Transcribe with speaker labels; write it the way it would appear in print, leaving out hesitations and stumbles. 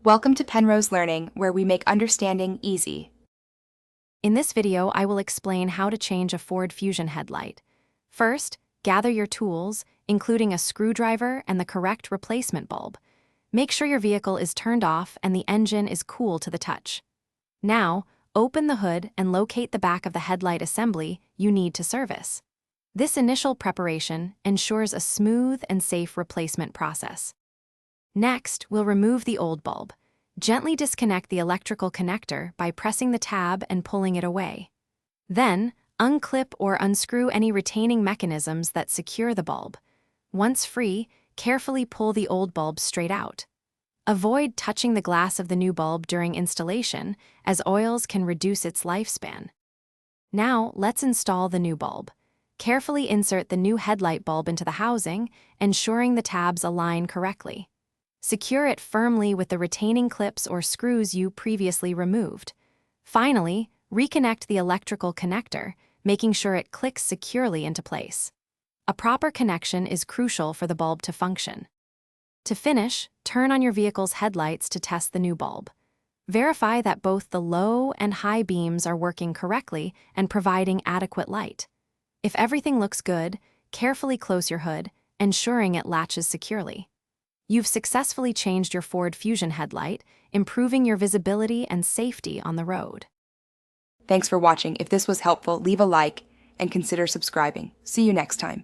Speaker 1: Welcome to Penrose Learning, where we make understanding easy.
Speaker 2: In this video, I will explain how to change a Ford Fusion headlight. First, gather your tools, including a screwdriver and the correct replacement bulb. Make sure your vehicle is turned off and the engine is cool to the touch. Now, open the hood and locate the back of the headlight assembly you need to service. This initial preparation ensures a smooth and safe replacement process. Next, we'll remove the old bulb. Gently disconnect the electrical connector by pressing the tab and pulling it away. Then, unclip or unscrew any retaining mechanisms that secure the bulb. Once free, carefully pull the old bulb straight out. Avoid touching the glass of the new bulb during installation, as oils can reduce its lifespan. Now, let's install the new bulb. Carefully insert the new headlight bulb into the housing, ensuring the tabs align correctly. Secure it firmly with the retaining clips or screws you previously removed. Finally, reconnect the electrical connector, making sure it clicks securely into place. A proper connection is crucial for the bulb to function. To finish, turn on your vehicle's headlights to test the new bulb. Verify that both the low and high beams are working correctly and providing adequate light. If everything looks good, carefully close your hood, ensuring it latches securely. You've successfully changed your Ford Fusion headlight, improving your visibility and safety on the road.
Speaker 1: Thanks for watching. If this was helpful, leave a like and consider subscribing. See you next time.